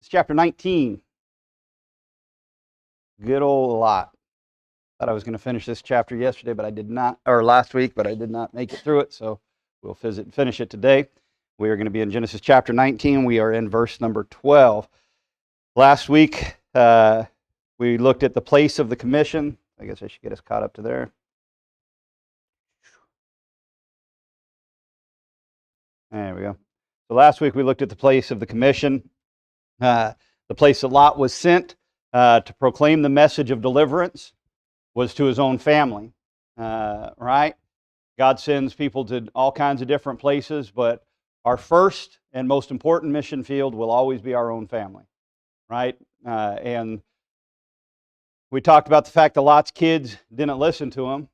Genesis chapter 19. Good old Lot. Thought I was going to finish this chapter yesterday, but I did not, or last week, but I did not make it through it, so we'll finish it today. We are going to be in Genesis chapter 19. We are in verse number 12. Last week, we looked at the place of the commission. I guess I should get us caught up to there. There we go. So last week we looked at the place of the commission, the place that Lot was sent to proclaim the message of deliverance was to his own family, right? God sends people to all kinds of different places, but our first and most important mission field will always be our own family, right? And we talked about the fact that Lot's kids didn't listen to him,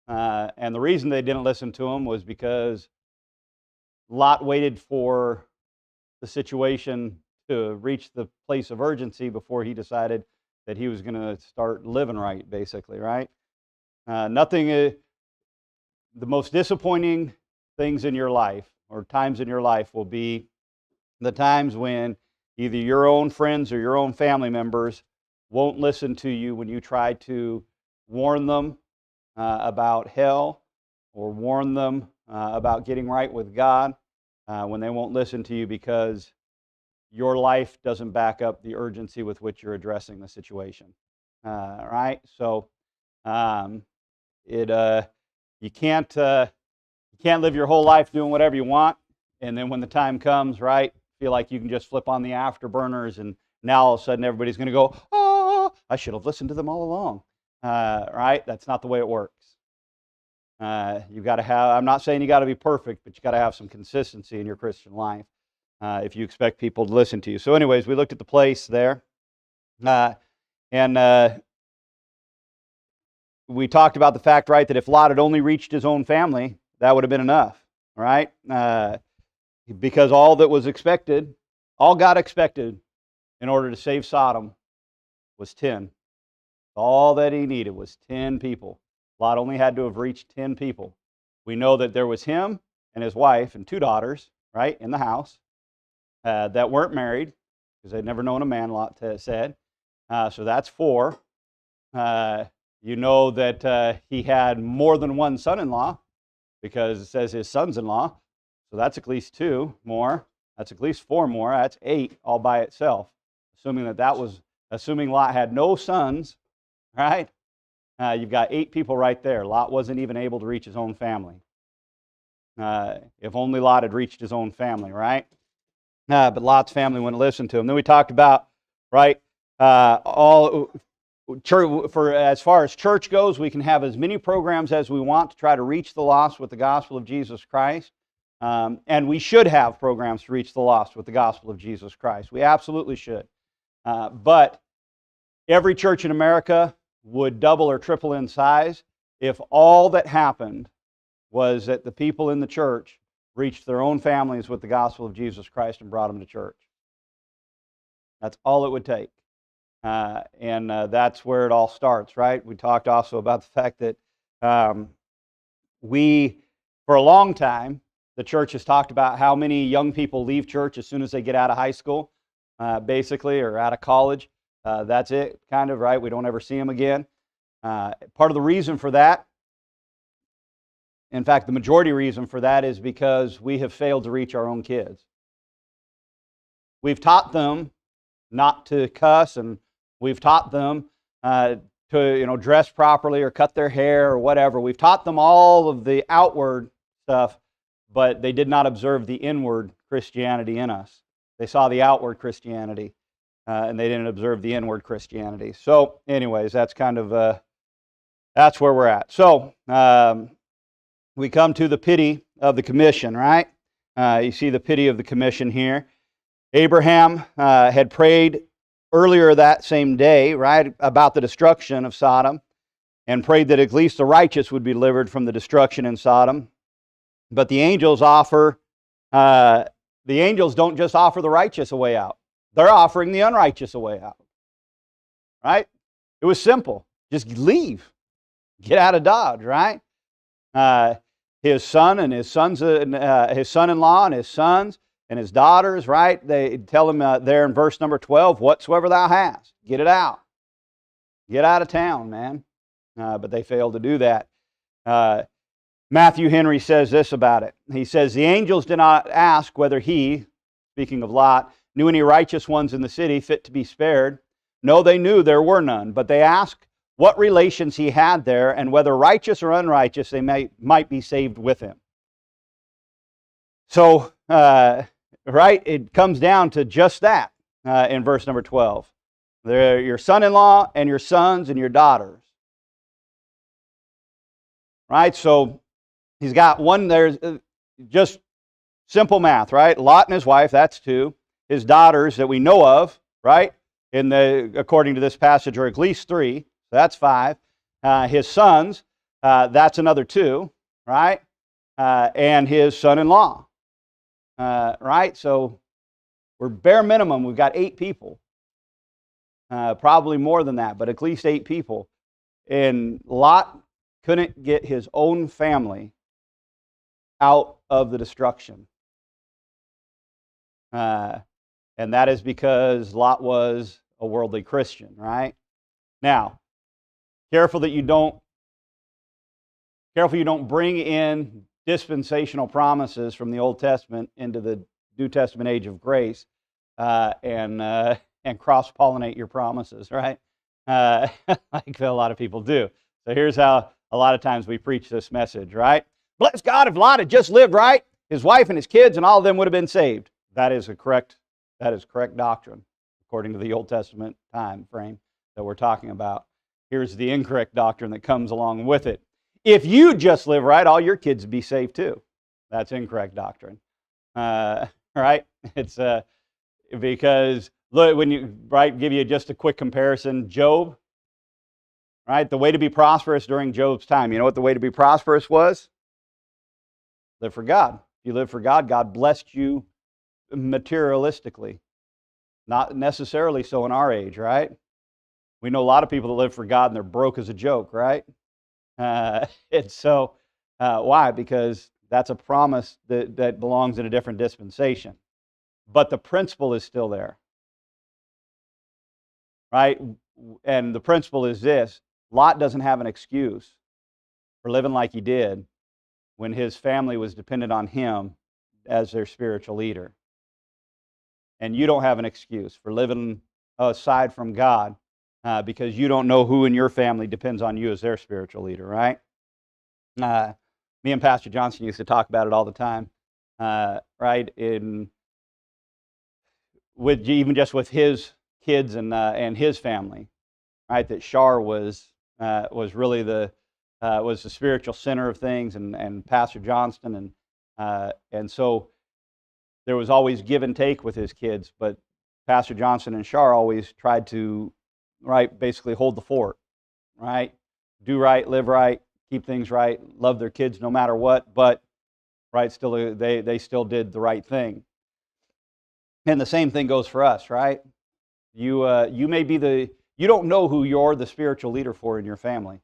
and the reason they didn't listen to him was because Lot waited for the situation to reach the place of urgency before he decided that he was going to start living right, basically, right? The most disappointing things in your life or times in your life will be the times when either your own friends or your own family members won't listen to you when you try to warn them about hell or warn them about getting right with God, when they won't listen to you because your life doesn't back up the urgency with which you're addressing the situation, right? So you can't live your whole life doing whatever you want, and then when the time comes, right, feel like you can just flip on the afterburners, and now all of a sudden everybody's going to go, "Oh, I should have listened to them all along," right? That's not the way it works. You've got to have. I'm not saying you got to be perfect, but you got to have some consistency in your Christian life if you expect people to listen to you. So, anyways, we looked at the place there, and we talked about the fact, right, that if Lot had only reached his own family, that would have been enough, right? Because all that was expected, all God expected in order to save Sodom was 10. All that he needed was 10 people. Lot only had to have reached 10 people. We know that there was him and his wife and 2 daughters, right, in the house that weren't married because they'd never known a man, Lot said. So that's 4. You know that he had more than one son-in-law because it says his sons-in-law. So that's at least 2 more. That's at least 4 more. That's 8 all by itself. Assuming Lot had no sons, right? You've got 8 people right there. Lot wasn't even able to reach his own family. If only Lot had reached his own family, right? But Lot's family wouldn't listen to him. Then we talked about, right, for as far as church goes, we can have as many programs as we want to try to reach the lost with the gospel of Jesus Christ. And we should have programs to reach the lost with the gospel of Jesus Christ. We absolutely should. But every church in America would double or triple in size if all that happened was that the people in the church reached their own families with the gospel of Jesus Christ and brought them to church. That's all it would take. And that's where it all starts, right? We talked also about the fact that for a long time, the church has talked about how many young people leave church as soon as they get out of high school, basically, or out of college. That's it, kind of, right? We don't ever see them again. Part of the reason for that, in fact, the majority reason for that is because we have failed to reach our own kids. We've taught them not to cuss, and we've taught them to dress properly or cut their hair or whatever. We've taught them all of the outward stuff, but they did not observe the inward Christianity in us. They saw the outward Christianity, and they didn't observe the inward Christianity. So, anyways, that's kind of that's where we're at. So, we come to the pity of the commission, right? You see the pity of the commission here. Abraham had prayed earlier that same day, right, about the destruction of Sodom, and prayed that at least the righteous would be delivered from the destruction in Sodom. But the angels don't just offer the righteous a way out. They're offering the unrighteous a way out. Right? It was simple. Just leave. Get out of Dodge, right? His son and his son-in-law and his sons and his daughters, right? They tell him there in verse number 12, whatsoever thou hast, get it out. Get out of town, man. But they failed to do that. Matthew Henry says this about it. He says, the angels did not ask whether he, speaking of Lot, knew any righteous ones in the city fit to be spared. No, they knew there were none, but they asked what relations he had there, and whether righteous or unrighteous they might be saved with him. So, right, it comes down to just that in verse number 12. They're your son-in-law and your sons and your daughters. Right, so he's got one, there's just simple math, right? Lot and his wife, that's two. His daughters that we know of, right? According to this passage, are at least three. So that's five. His sons, that's another two, right? And his son-in-law, right? So we're bare minimum, we've got 8 people. Probably more than that, but at least 8 people. And Lot couldn't get his own family out of the destruction. And that is because Lot was a worldly Christian, right? Now, careful you don't bring in dispensational promises from the Old Testament into the New Testament age of grace and cross-pollinate your promises, right? Like a lot of people do. So here's how a lot of times we preach this message, right? Bless God, if Lot had just lived right, his wife and his kids and all of them would have been saved. That is correct doctrine, according to the Old Testament time frame that we're talking about. Here's the incorrect doctrine that comes along with it. If you just live right, all your kids would be saved too. That's incorrect doctrine. Right? It's because, look, when you, right, give you just a quick comparison, Job, right? The way to be prosperous during Job's time, you know what the way to be prosperous was? Live for God. If you live for God, God blessed you materialistically. Not necessarily so in our age, right? We know a lot of people that live for God and they're broke as a joke, right? And so, why? Because that's a promise that belongs in a different dispensation. But the principle is still there, right? And the principle is this: Lot doesn't have an excuse for living like he did when his family was dependent on him as their spiritual leader. And you don't have an excuse for living aside from God because you don't know who in your family depends on you as their spiritual leader, right? Me and Pastor Johnson used to talk about it all the time, right? Even just with his kids and his family, right? That Shar was really was the spiritual center of things, and Pastor Johnston, and so there was always give and take with his kids, but Pastor Johnson and Shar always tried to, right, basically hold the fort, right? Do right, live right, keep things right, love their kids no matter what, but, right, still they still did the right thing. And the same thing goes for us, right? You may be you don't know who you're the spiritual leader for in your family,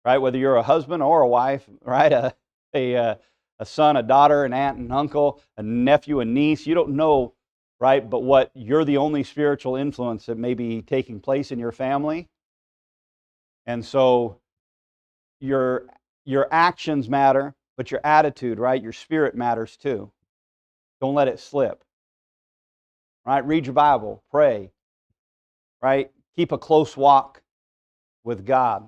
right? Whether you're a husband or a wife, right? A son, a daughter, an aunt, and uncle, a nephew, a niece. You don't know, right? But what you're the only spiritual influence that may be taking place in your family. And so your actions matter, but your attitude, right? Your spirit matters too. Don't let it slip. Right? Read your Bible, pray. Right? Keep a close walk with God.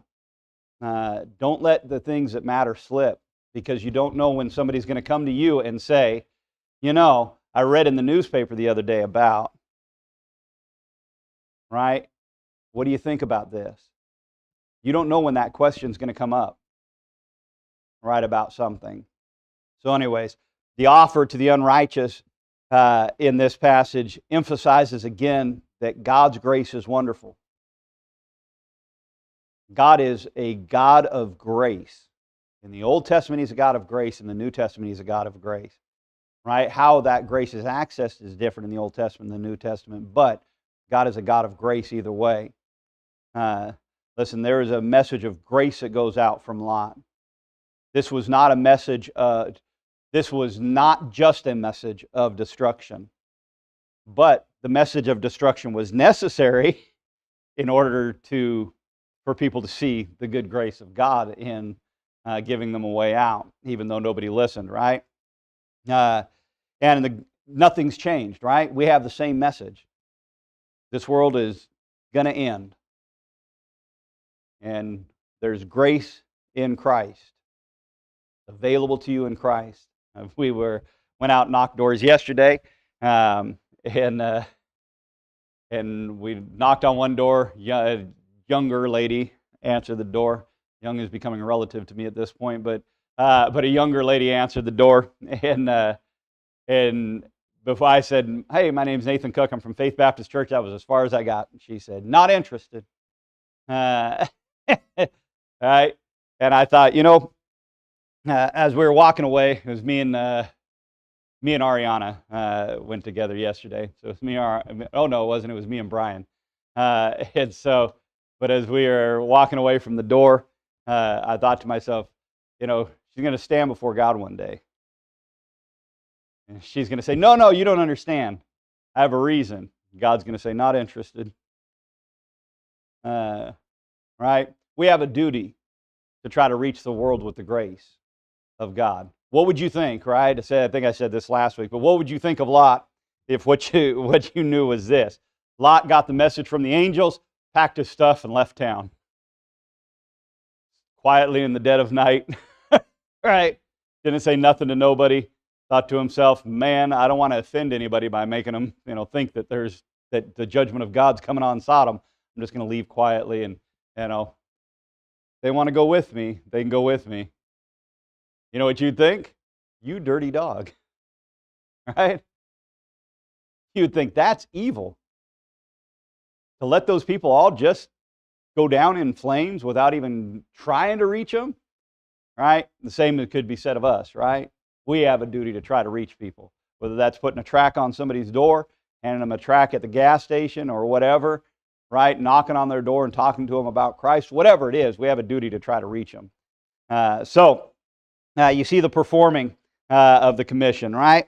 Don't let the things that matter slip, because you don't know when somebody's going to come to you and say, you know, I read in the newspaper the other day about, right? What do you think about this? You don't know when that question's going to come up, right, about something. So anyways, the offer to the unrighteous in this passage emphasizes again that God's grace is wonderful. God is a God of grace. In the Old Testament, He's a God of grace. In the New Testament, He's a God of grace. Right? How that grace is accessed is different in the Old Testament than the New Testament, but God is a God of grace either way. Listen, there is a message of grace that goes out from Lot. This was not a message This was not just a message of destruction, but the message of destruction was necessary in order for people to see the good grace of God in giving them a way out, even though nobody listened, right? Nothing's changed, right? We have the same message. This world is going to end. And there's grace in Christ, available to you in Christ. We went out and knocked doors yesterday, and we knocked on one door. A younger lady answered the door. Young is becoming a relative to me at this point, but a younger lady answered the door, and before I said, "Hey, my name's Nathan Cook. I'm from Faith Baptist Church." That was as far as I got. And she said, "Not interested." Right? And I thought, as we were walking away, it was me and Ariana went together yesterday. So it's me. Oh no, it wasn't. It was me and Brian. But as we were walking away from the door, I thought to myself, she's going to stand before God one day. And she's going to say, no, you don't understand. I have a reason. God's going to say, not interested. Right? We have a duty to try to reach the world with the grace of God. What would you think, right? I think I said this last week, but what would you think of Lot if what you knew was this? Lot got the message from the angels, packed his stuff, and left town. Quietly in the dead of night, right? Didn't say nothing to nobody. Thought to himself, man, I don't want to offend anybody by making them, think that that the judgment of God's coming on Sodom. I'm just going to leave quietly, and they want to go with me, they can go with me. You know what you'd think? You dirty dog, right? You'd think that's evil. To let those people all just go down in flames without even trying to reach them, right? The same could be said of us, right? We have a duty to try to reach people, whether that's putting a track on somebody's door, handing them a track at the gas station or whatever, right? Knocking on their door and talking to them about Christ, whatever it is, we have a duty to try to reach them. So you see the performing of the commission, right?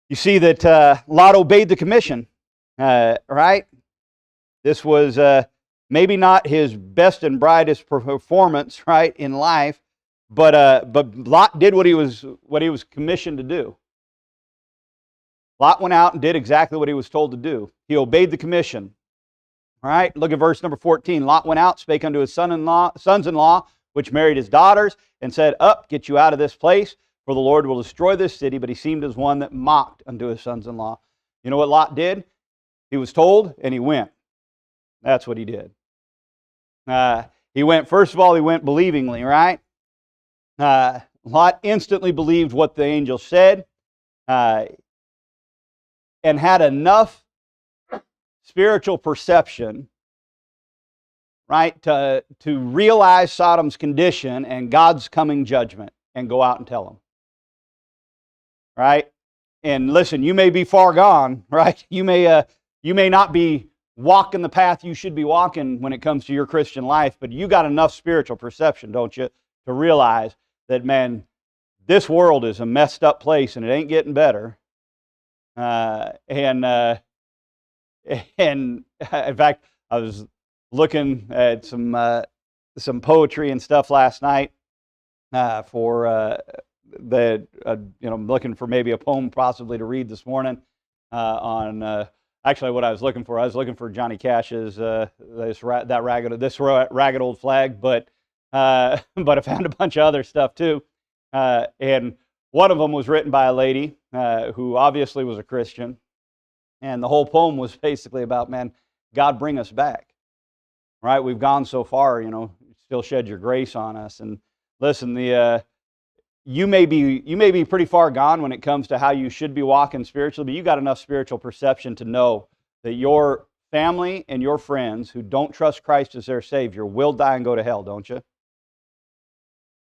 You see that Lot obeyed the commission, right? This was maybe not his best and brightest performance, right, in life, but Lot did what he was commissioned to do. Lot went out and did exactly what he was told to do. He obeyed the commission. All right, look at verse number 14. Lot went out, spake unto his sons-in-law, which married his daughters, and said, Up, get you out of this place, for the Lord will destroy this city. But he seemed as one that mocked unto his sons-in-law. You know what Lot did? He was told, and he went. That's what he did. He went, first of all, he went believingly, right? Lot instantly believed what the angel said, and had enough spiritual perception, right, to realize Sodom's condition and God's coming judgment, and go out and tell them. Right? And listen, you may be far gone, right? You may not be walking the path you should be walking when it comes to your Christian life, but you got enough spiritual perception, don't you, to realize that, man, this world is a messed up place and it ain't getting better. And in fact, I was looking at some poetry and stuff last night for looking for maybe a poem possibly to read this morning on. Actually, what I was looking for Johnny Cash's this ragged old flag, but I found a bunch of other stuff too, and one of them was written by a lady who obviously was a Christian, and the whole poem was basically about, man, God, bring us back, right? We've gone so far, still shed your grace on us. And listen, you may be pretty far gone when it comes to how you should be walking spiritually, but you got enough spiritual perception to know that your family and your friends who don't trust Christ as their Savior will die and go to hell, don't you?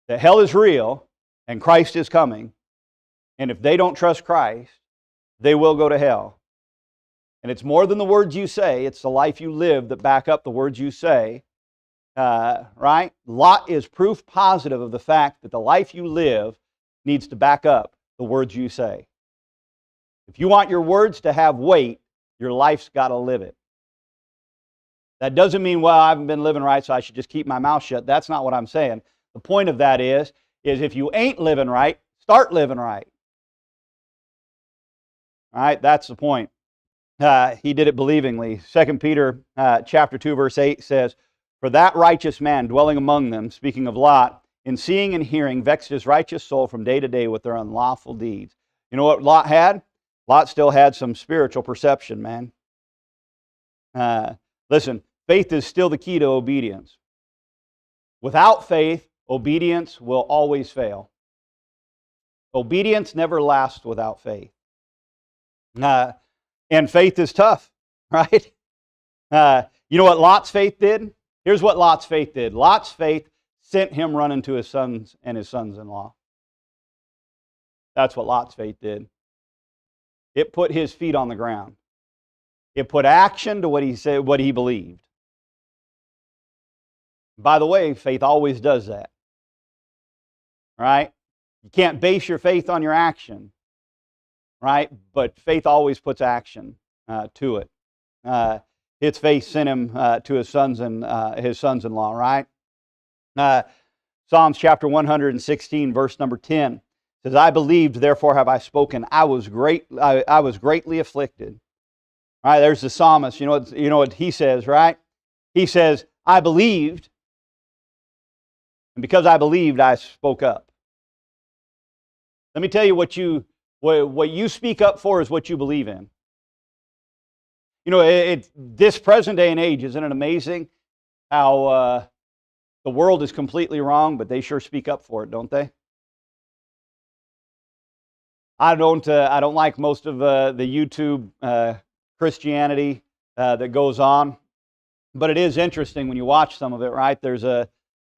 That hell is real and Christ is coming, and if they don't trust Christ, they will go to hell. And it's more than the words you say, it's the life you live that back up the words you say. Right? Lot is proof positive of the fact that the life you live needs to back up the words you say. If you want your words to have weight, your life's got to live it. That doesn't mean, well, I haven't been living right, so I should just keep my mouth shut. That's not what I'm saying. The point of that is if you ain't living right, start living right. All right, that's the point. He did it believingly. 2 Peter chapter 2, verse 8 says, "For that righteous man dwelling among them," speaking of Lot, "in seeing and hearing, vexed his righteous soul from day to day with their unlawful deeds." You know what Lot had? Lot still had some spiritual perception, man. Listen, faith is still the key to obedience. Without faith, obedience will always fail. Obedience never lasts without faith. And faith is tough, right? You know what Lot's faith did? Here's what Lot's faith did. Lot's faith sent him running to his sons and his sons-in-law. That's what Lot's faith did. It put his feet on the ground. It put action to what he said, what he believed. By the way, faith always does that. Right? You can't base your faith on your action. Right? But faith always puts action to it. His faith sent him to his sons and his sons-in-law, right? Psalms chapter 116, verse number 10 says, "I believed, therefore have I spoken. I was greatly afflicted." All right, there's the psalmist. You know what he says, right? He says, "I believed, and because I believed, I spoke up." Let me tell you what you speak up for is what you believe in. You know, this present day and age, isn't it amazing how the world is completely wrong, but they sure speak up for it, don't they? I don't like most of the YouTube Christianity that goes on, but it is interesting when you watch some of it. Right? There's a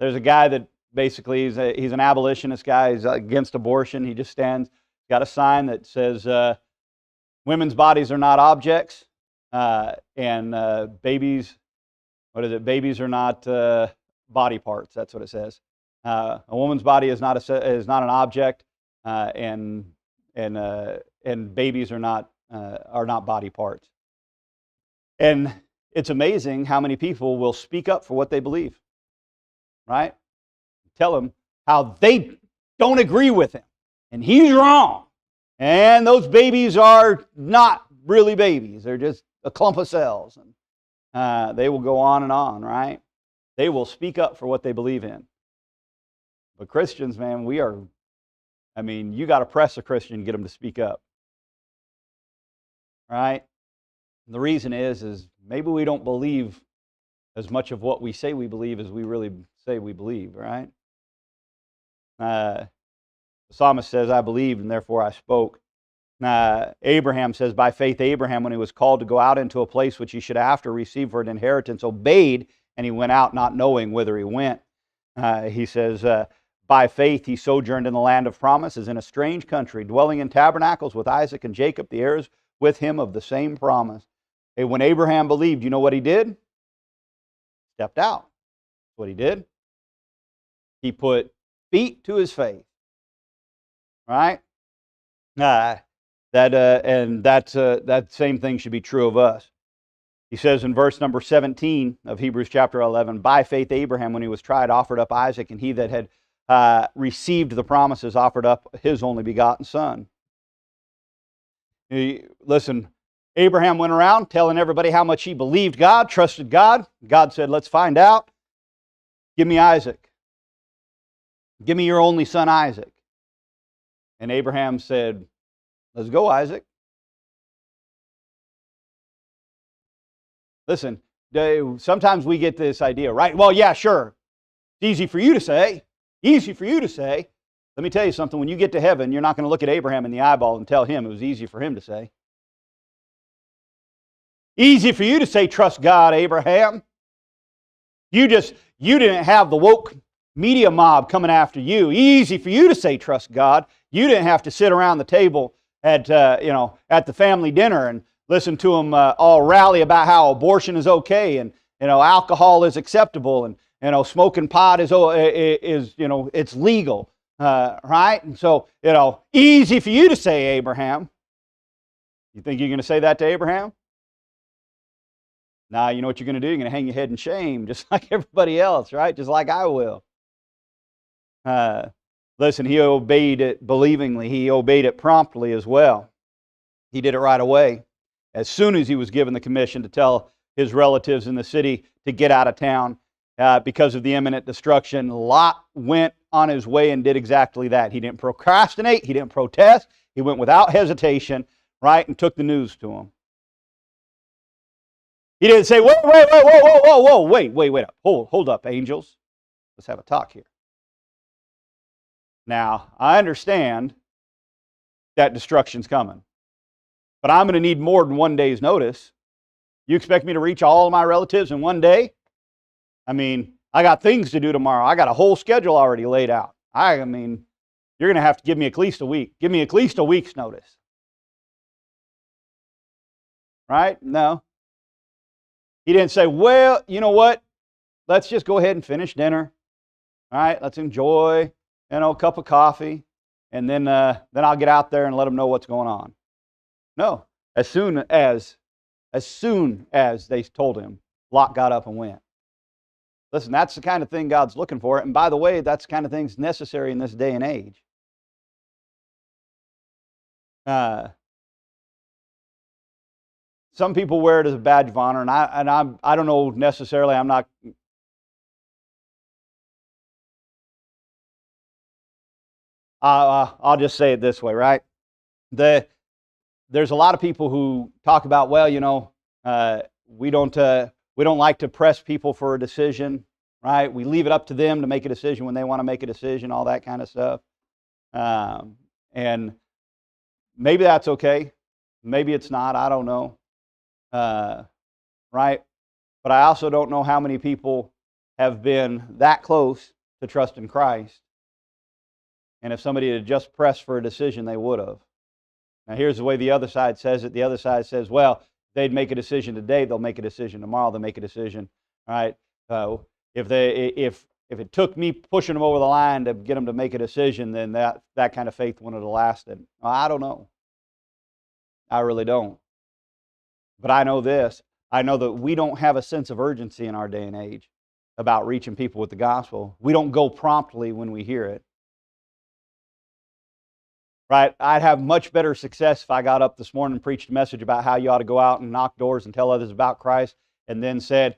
guy that basically he's an abolitionist guy. He's against abortion. He just stands, got a sign that says, "Women's bodies are not objects." And babies, what is it? Babies are not body parts. That's what it says. A woman's body is not an object, and babies are not body parts. And it's amazing how many people will speak up for what they believe. Right? Tell them how they don't agree with him, and he's wrong. And those babies are not really babies; they're just a clump of cells. And they will go on and on, right? They will speak up for what they believe in. But Christians, man, you got to press a Christian and get them to speak up. Right? And the reason is maybe we don't believe as much of what we say we believe as we really say we believe, right? The psalmist says, "I believed and therefore I spoke." Abraham says, by faith Abraham, when he was called to go out into a place which he should after receive for an inheritance, obeyed, and he went out not knowing whither he went. He says, by faith he sojourned in the land of promises in a strange country, dwelling in tabernacles with Isaac and Jacob, the heirs with him of the same promise. Hey, when Abraham believed, you know what he did? Stepped out. That's what he did. He put feet to his faith. Right? That same thing should be true of us. He says in verse number 17 of Hebrews chapter 11, by faith Abraham, when he was tried, offered up Isaac, and he that had received the promises offered up his only begotten son. Listen, Abraham went around telling everybody how much he believed God, trusted God. God said, let's find out. Give me Isaac. Give me your only son Isaac. And Abraham said, let's go, Isaac. Listen, sometimes we get this idea, right? Well, yeah, sure. It's easy for you to say. Easy for you to say. Let me tell you something. When you get to heaven, you're not going to look at Abraham in the eyeball and tell him it was easy for him to say. Easy for you to say, trust God, Abraham. You didn't have the woke media mob coming after you. Easy for you to say, trust God. You didn't have to sit around the table at the family dinner and listen to them all rally about how abortion is okay and alcohol is acceptable and smoking pot is it's legal. Right? And so, easy for you to say, Abraham. You think you're going to say that to Abraham? Now, you know what you're going to do? You're going to hang your head in shame, just like everybody else, right? Just like I will. Listen, he obeyed it believingly. He obeyed it promptly as well. He did it right away. As soon as he was given the commission to tell his relatives in the city to get out of town because of the imminent destruction, Lot went on his way and did exactly that. He didn't procrastinate. He didn't protest. He went without hesitation, right, and took the news to him. He didn't say, whoa, wait up. Hold up, angels. Let's have a talk here. Now, I understand that destruction's coming, but I'm going to need more than one day's notice. You expect me to reach all of my relatives in one day? I mean, I got things to do tomorrow. I got a whole schedule already laid out. I mean, you're going to have to give me at least a week. Give me at least a week's notice. Right? No. He didn't say, well, you know what? Let's just go ahead and finish dinner. All right, let's enjoy, a cup of coffee, and then I'll get out there and let them know what's going on. No. As soon as they told him, Lot got up and went. Listen, that's the kind of thing God's looking for. And by the way, that's the kind of things necessary in this day and age. Some people wear it as a badge of honor, and I don't know necessarily. I'm not. I'll just say it this way, right? There's a lot of people who talk about, well, we don't like to press people for a decision, right? We leave it up to them to make a decision when they want to make a decision, all that kind of stuff. And maybe that's okay. Maybe it's not. I don't know. Right? But I also don't know how many people have been that close to trusting Christ. And if somebody had just pressed for a decision, they would have. Now, here's the way the other side says it. The other side says, well, they'd make a decision today, they'll make a decision tomorrow, they'll make a decision. All right? If it took me pushing them over the line to get them to make a decision, then that kind of faith wouldn't have lasted. Well, I don't know. I really don't. But I know this. I know that we don't have a sense of urgency in our day and age about reaching people with the gospel. We don't go promptly when we hear it. Right? I'd have much better success if I got up this morning and preached a message about how you ought to go out and knock doors and tell others about Christ, and then said,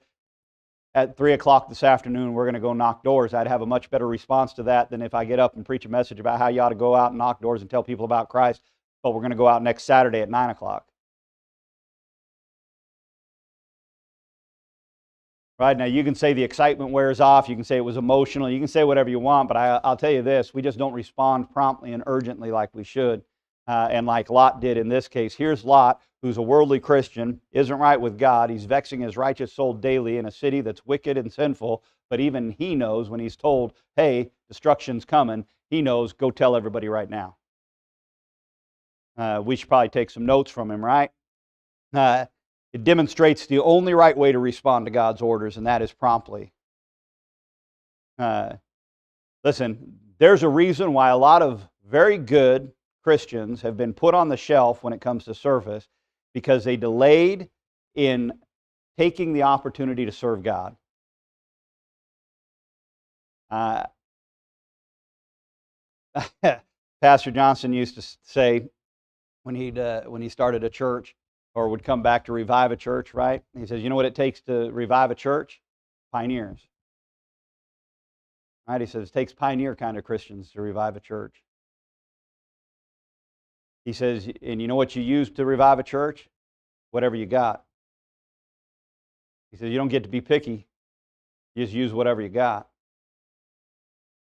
at 3 o'clock this afternoon, we're going to go knock doors. I'd have a much better response to that than if I get up and preach a message about how you ought to go out and knock doors and tell people about Christ, but we're going to go out next Saturday at 9 o'clock. Right? Now, you can say the excitement wears off. You can say it was emotional. You can say whatever you want, but I'll tell you this. We just don't respond promptly and urgently like we should, and like Lot did in this case. Here's Lot, who's a worldly Christian, isn't right with God. He's vexing his righteous soul daily in a city that's wicked and sinful, but even he knows when he's told, hey, destruction's coming, he knows, go tell everybody right now. We should probably take some notes from him, right? It demonstrates the only right way to respond to God's orders, and that is promptly. Listen, there's a reason why a lot of very good Christians have been put on the shelf when it comes to service, because they delayed in taking the opportunity to serve God. Pastor Johnson used to say when he started a church, or would come back to revive a church, right? He says, you know what it takes to revive a church? Pioneers. Right? He says, it takes pioneer kind of Christians to revive a church. He says, and you know what you use to revive a church? Whatever you got. He says, you don't get to be picky. You just use whatever you got.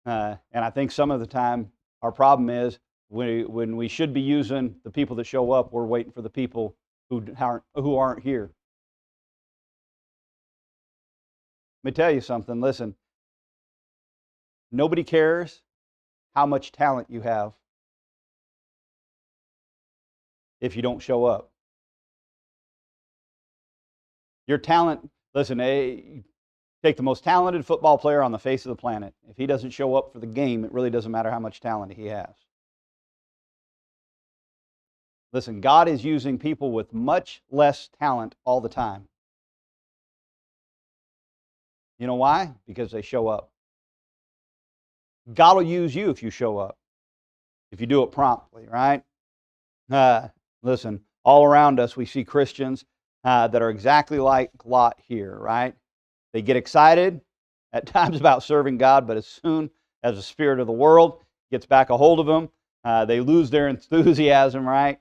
And I think some of the time our problem is when we should be using the people that show up, we're waiting for the people who aren't here. Let me tell you something. Listen, nobody cares how much talent you have if you don't show up. Your talent, listen, Take the most talented football player on the face of the planet. If he doesn't show up for the game, it really doesn't matter how much talent he has. Listen, God is using people with much less talent all the time. You know why? Because they show up. God will use you if you show up, if you do it promptly, right? Listen, all around us we see Christians that are exactly like Lot here, right? They get excited at times about serving God, but as soon as the spirit of the world gets back a hold of them, they lose their enthusiasm, right?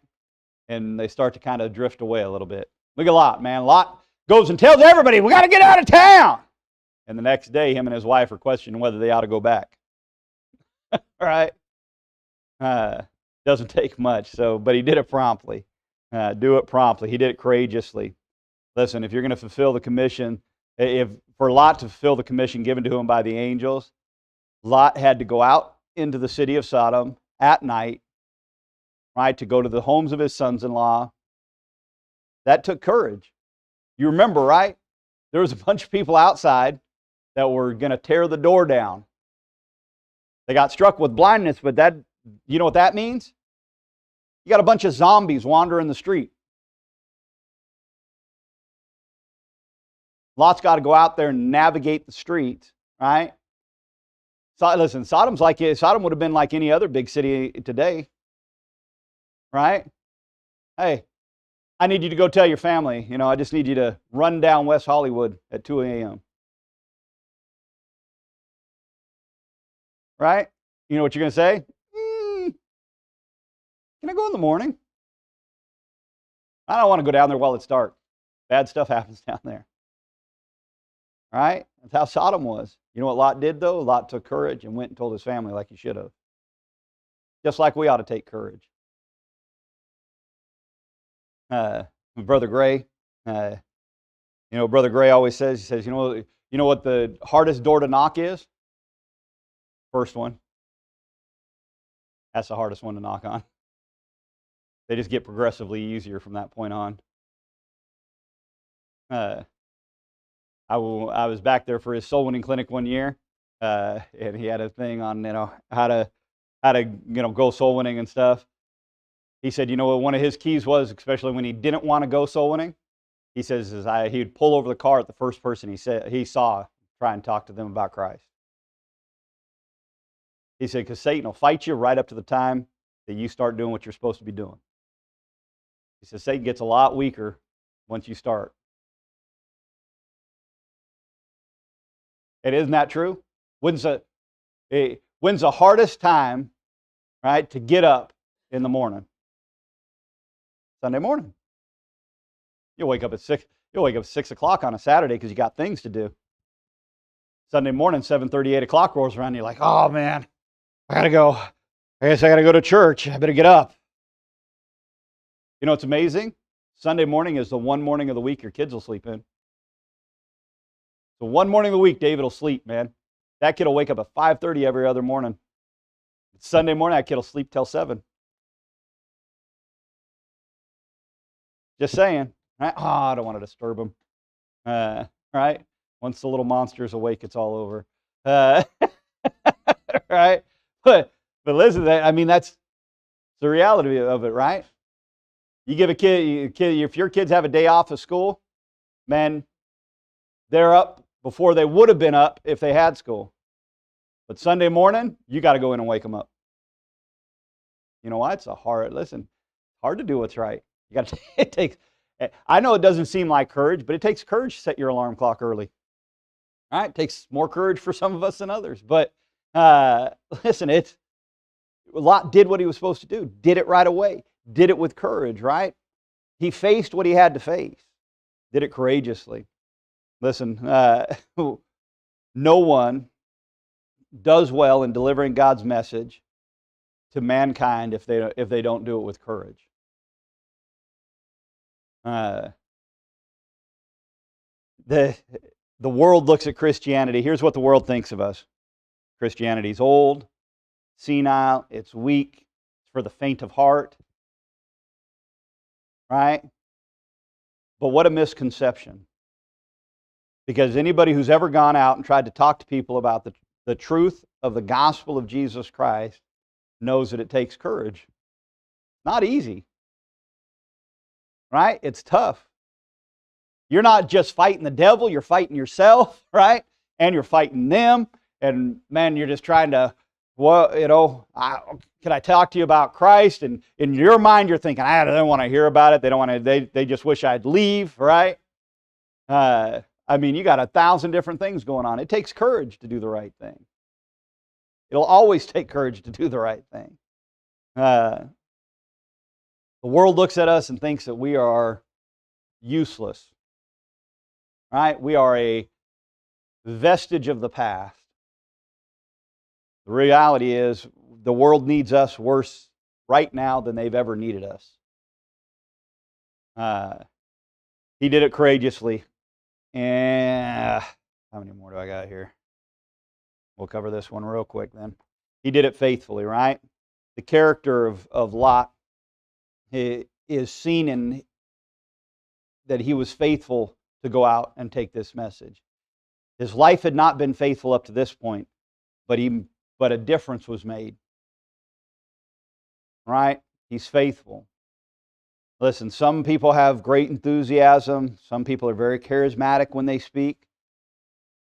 And they start to kind of drift away a little bit. Look at Lot, man. Lot goes and tells everybody, we got to get out of town. And the next day, him and his wife are questioning whether they ought to go back. Right? Doesn't take much, but he did it promptly. Do it promptly. He did it courageously. Listen, if you're going to fulfill the commission, for Lot to fulfill the commission given to him by the angels, Lot had to go out into the city of Sodom at night, right, to go to the homes of his sons-in-law. That took courage. You remember, right? There was a bunch of people outside that were going to tear the door down. They got struck with blindness, but you know what that means? You got a bunch of zombies wandering the street. Lot's got to go out there and navigate the streets, right? So, listen, Sodom would have been like any other big city today, right? Hey, I need you to go tell your family, I just need you to run down West Hollywood at 2 a.m. Right? You know what you're going to say? Can I go in the morning? I don't want to go down there while it's dark. Bad stuff happens down there. Right? That's how Sodom was. You know what Lot did, though? Lot took courage and went and told his family like he should have. Just like we ought to take courage. Brother Gray, Brother Gray always says, he says, you know what the hardest door to knock is? First one. That's the hardest one to knock on. They just get progressively easier from that point on. I was back there for his soul winning clinic one year, and he had a thing on how to go soul winning and stuff. He said, one of his keys was, especially when he didn't want to go soul winning, he says he'd pull over the car at the first person he saw, try and talk to them about Christ. He said, because Satan will fight you right up to the time that you start doing what you're supposed to be doing. He says Satan gets a lot weaker once you start. And isn't that true? When's the hardest time, right, to get up in the morning? Sunday morning. You'll wake up at 6 o'clock on a Saturday because you got things to do. Sunday morning, 7:30, 8 o'clock rolls around, and you're like, oh man, I gotta go. I guess I gotta go to church. I better get up. You know what's amazing? Sunday morning is the one morning of the week your kids will sleep in. So one morning of the week, David will sleep, man. That kid will wake up at 5:30 every other morning. Sunday morning, that kid will sleep till 7. Just saying, right? Oh, I don't want to disturb him. Right? Once the little monster's awake, it's all over. Right? But listen, that's the reality of it, right? You give a kid, if your kids have a day off of school, man, they're up before they would have been up if they had school. But Sunday morning, you got to go in and wake them up. You know why? It's hard to do what's right. It takes. I know it doesn't seem like courage, but it takes courage to set your alarm clock early. All right, it takes more courage for some of us than others. But listen, Lot did what he was supposed to do. Did it right away. Did it with courage. Right? He faced what he had to face. Did it courageously. Listen, no one does well in delivering God's message to mankind if they don't do it with courage. The world looks at Christianity. Here's what the world thinks of us. Christianity's old, senile, it's weak, it's for the faint of heart. Right? But what a misconception. Because anybody who's ever gone out and tried to talk to people about the truth of the gospel of Jesus Christ knows that it takes courage. Not easy. Right? It's tough. You're not just fighting the devil, you're fighting yourself, right? And you're fighting them. And man, you're just trying to, well, can I talk to you about Christ? And in your mind, you're thinking, I don't want to hear about it. They don't want to. They just wish I'd leave, right? I mean, you got 1,000 different things going on. It takes courage to do the right thing. It'll always take courage to do the right thing. The world looks at us and thinks that we are useless. Right? We are a vestige of the past. The reality is, the world needs us worse right now than they've ever needed us. He did it courageously. And how many more do I got here? We'll cover this one real quick then. He did it faithfully, right? The character of Lot is seen in that he was faithful to go out and take this message. His life had not been faithful up to this point, but a difference was made. Right? He's faithful. Listen, some people have great enthusiasm. Some people are very charismatic when they speak.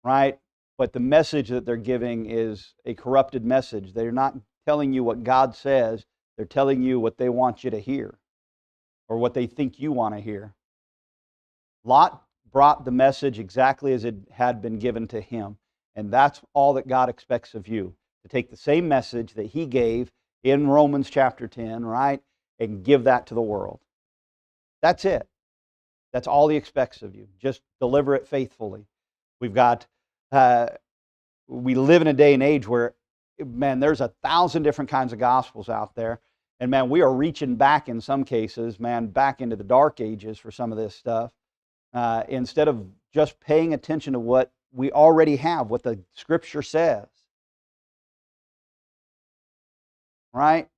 Right? But the message that they're giving is a corrupted message. They're not telling you what God says. They're telling you what they want you to hear or what they think you want to hear. Lot brought the message exactly as it had been given to him. And that's all that God expects of you. To take the same message that he gave in Romans chapter 10, right? And give that to the world. That's it. That's all he expects of you. Just deliver it faithfully. We live in a day and age where, man, there's 1,000 different kinds of gospels out there. And man, we are reaching back in some cases, man, back into the dark ages for some of this stuff. Instead of just paying attention to what we already have, what the Scripture says. Right?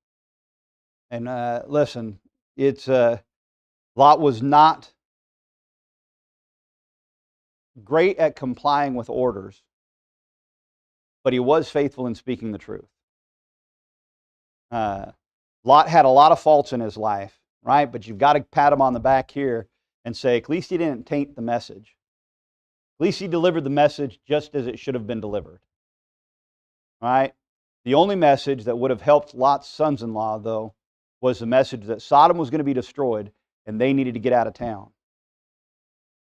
And listen, Lot was not great at complying with orders, but he was faithful in speaking the truth. Lot had a lot of faults in his life, right? But you've got to pat him on the back here and say, at least he didn't taint the message. At least he delivered the message just as it should have been delivered. Right? The only message that would have helped Lot's sons-in-law, though, was the message that Sodom was going to be destroyed and they needed to get out of town.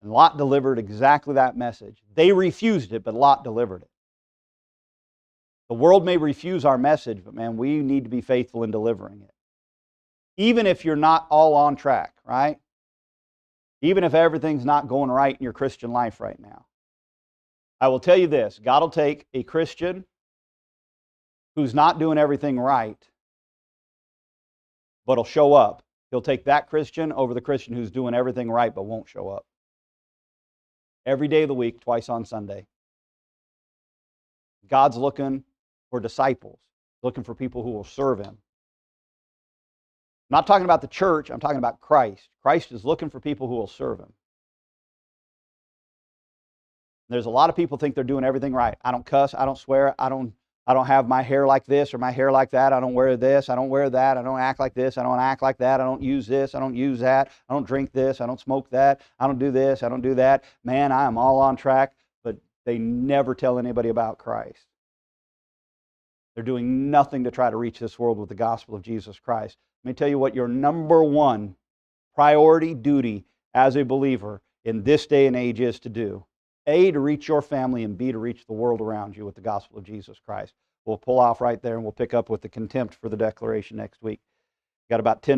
And Lot delivered exactly that message. They refused it, but Lot delivered it. The world may refuse our message, but man, we need to be faithful in delivering it. Even if you're not all on track, right? Even if everything's not going right in your Christian life right now. I will tell you this, God will take a Christian who's not doing everything right, but will show up. He'll take that Christian over the Christian who's doing everything right but won't show up. Every day of the week, twice on Sunday. God's looking for disciples, looking for people who will serve Him. I'm not talking about the church, I'm talking about Christ. Christ is looking for people who will serve Him. There's a lot of people think they're doing everything right. I don't cuss, I don't swear, I don't have my hair like this or my hair like that. I don't wear this, I don't wear that. I don't act like this, I don't act like that. I don't use this, I don't use that. I don't drink this, I don't smoke that. I don't do this, I don't do that. Man, I am all on track, but they never tell anybody about Christ. They're doing nothing to try to reach this world with the gospel of Jesus Christ. Let me tell you what your number one priority duty as a believer in this day and age is to do. A, to reach your family, and B, to reach the world around you with the gospel of Jesus Christ. We'll pull off right there and we'll pick up with the contempt for the declaration next week. Got about 10